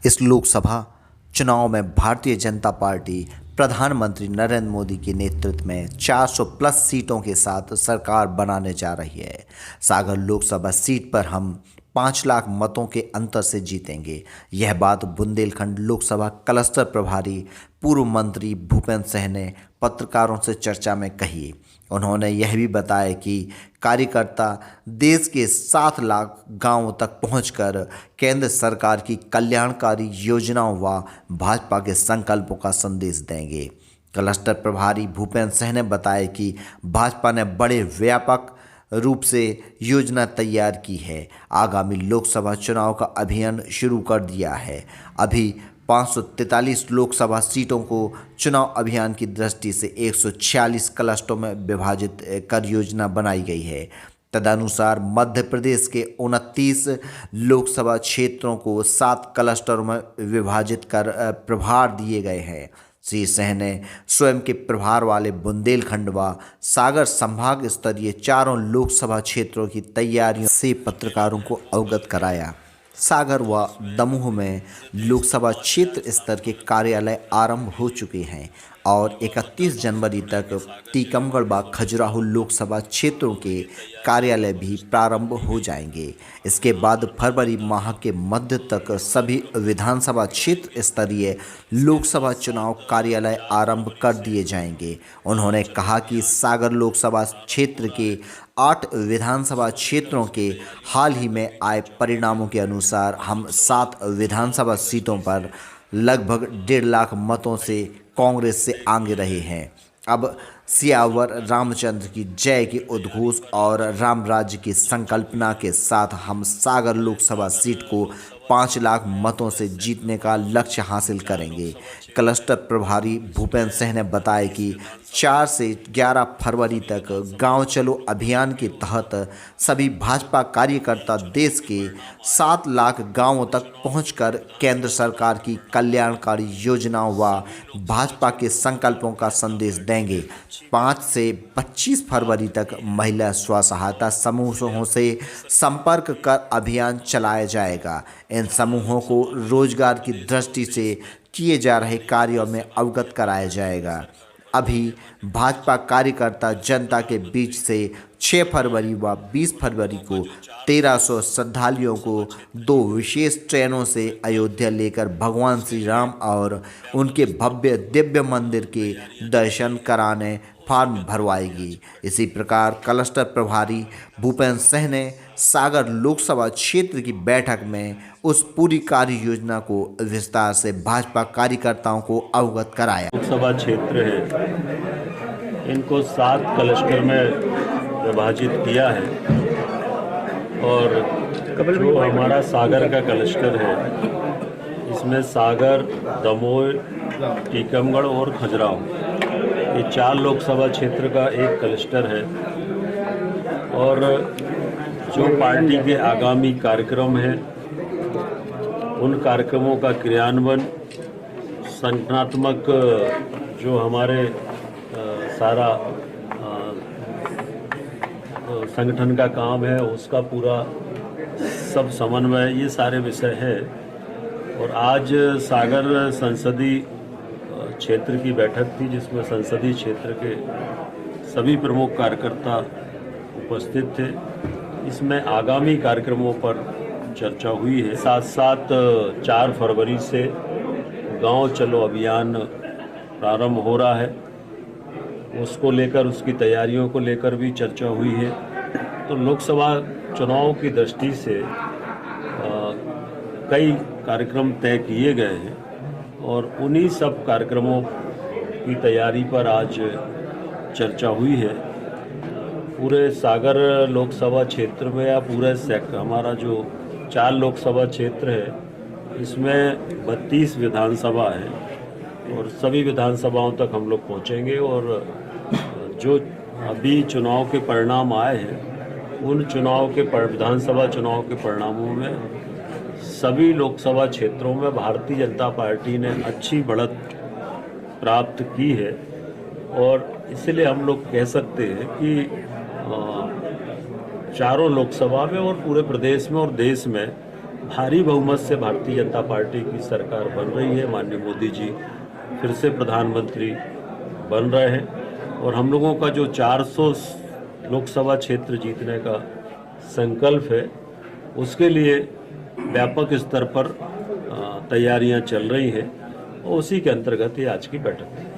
इस लोकसभा चुनाव में भारतीय जनता पार्टी प्रधानमंत्री नरेंद्र मोदी के नेतृत्व में 400 प्लस सीटों के साथ सरकार बनाने जा रही है। सागर लोकसभा सीट पर हम 5 लाख मतों के अंतर से जीतेंगे। यह बात बुंदेलखंड लोकसभा क्लस्टर प्रभारी पूर्व मंत्री भूपेंद्र सिंह ने पत्रकारों से चर्चा में कही। उन्होंने यह भी बताया कि कार्यकर्ता देश के 7 लाख गांवों तक पहुंचकर केंद्र सरकार की कल्याणकारी योजनाओं व भाजपा के संकल्पों का संदेश देंगे। क्लस्टर प्रभारी भूपेंद्र सिंह ने बताया कि भाजपा ने बड़े व्यापक रूप से योजना तैयार की है। आगामी लोकसभा चुनाव का अभियान शुरू कर दिया है। अभी 543 लोकसभा सीटों को चुनाव अभियान की दृष्टि से 146 क्लस्टरों में विभाजित कर योजना बनाई गई है। तदनुसार मध्य प्रदेश के 29 लोकसभा क्षेत्रों को 7 क्लस्टरों में विभाजित कर प्रभार दिए गए हैं। श्री सिंह ने स्वयं के प्रभार वाले बुंदेलखंड व सागर संभाग स्तरीय चारों लोकसभा क्षेत्रों की तैयारियों से पत्रकारों को अवगत कराया। सागर व दमोह में लोकसभा क्षेत्र स्तर के कार्यालय आरंभ हो चुके हैं और 31 जनवरी तक टीकमगढ़ व खजुराहो लोकसभा क्षेत्रों के कार्यालय भी प्रारंभ हो जाएंगे। इसके बाद फरवरी माह के मध्य तक सभी विधानसभा क्षेत्र स्तरीय लोकसभा चुनाव कार्यालय आरंभ कर दिए जाएंगे। उन्होंने कहा कि सागर लोकसभा क्षेत्र के 8 विधानसभा क्षेत्रों के हाल ही में आए परिणामों के अनुसार हम 7 विधानसभा सीटों पर लगभग 1.5 लाख मतों से कांग्रेस से आगे रहे हैं। अब सियावर रामचंद्र की जय के उद्घोष और राम राज्य की संकल्पना के साथ हम सागर लोकसभा सीट को 5 लाख मतों से जीतने का लक्ष्य हासिल करेंगे। क्लस्टर प्रभारी भूपेंद्र सिंह ने बताया कि 4 से 11 फरवरी तक गांव चलो अभियान के तहत सभी भाजपा कार्यकर्ता देश के 7 लाख गांवों तक पहुंचकर केंद्र सरकार की कल्याणकारी योजनाओं व भाजपा के संकल्पों का संदेश देंगे। 5 से 25 फरवरी तक महिला स्व सहायता समूहों से संपर्क कर अभियान चलाया जाएगा। इन समूहों को रोजगार की दृष्टि से किए जा रहे कार्यों में अवगत कराया जाएगा। अभी भाजपा कार्यकर्ता जनता के बीच से 6 फरवरी व 20 फरवरी को 1300 श्रद्धालुओं को 2 विशेष ट्रेनों से अयोध्या लेकर भगवान श्री राम और उनके भव्य दिव्य मंदिर के दर्शन कराने फार्म भरवाएगी। इसी प्रकार क्लस्टर प्रभारी भूपेंद्र सिंह ने सागर लोकसभा क्षेत्र की बैठक में उस पूरी कार्य योजना को विस्तार से भाजपा कार्यकर्ताओं को अवगत कराया। लोकसभा क्षेत्र है, इनको 7 क्लस्टर में विभाजित किया है और जो हमारा सागर का क्लस्टर है इसमें सागर, दमोह, टीकमगढ़ और खजुराहो ये 4 लोकसभा क्षेत्र का एक क्लस्टर है। और जो पार्टी के आगामी कार्यक्रम हैं उन कार्यक्रमों का क्रियान्वयन, संगठनात्मक जो हमारे सारा संगठन का काम है उसका पूरा सब समन्वय, ये सारे विषय है। और आज सागर संसदीय क्षेत्र की बैठक थी जिसमें संसदीय क्षेत्र के सभी प्रमुख कार्यकर्ता उपस्थित थे। इसमें आगामी कार्यक्रमों पर चर्चा हुई है। साथ साथ 4 फरवरी से गांव चलो अभियान प्रारंभ हो रहा है, उसको लेकर, उसकी तैयारियों को लेकर भी चर्चा हुई है। तो लोकसभा चुनाव की दृष्टि से कई कार्यक्रम तय किए गए हैं और उन्हीं सब कार्यक्रमों की तैयारी पर आज चर्चा हुई है। पूरे सागर लोकसभा क्षेत्र में या पूरे हमारा जो 4 लोकसभा क्षेत्र है इसमें 32 विधानसभा है और सभी विधानसभाओं तक हम लोग पहुँचेंगे। और जो अभी चुनाव के परिणाम आए हैं उन विधानसभा चुनाव के परिणामों में सभी लोकसभा क्षेत्रों में भारतीय जनता पार्टी ने अच्छी बढ़त प्राप्त की है। और इसलिए हम लोग कह सकते हैं कि चारों लोकसभा में और पूरे प्रदेश में और देश में भारी बहुमत से भारतीय जनता पार्टी की सरकार बन रही है। माननीय मोदी जी फिर से प्रधानमंत्री बन रहे हैं और हम लोगों का जो 400 लोकसभा क्षेत्र जीतने का संकल्प है, उसके लिए व्यापक स्तर पर तैयारियां चल रही हैं और उसी के अंतर्गत ये आज की बैठक है।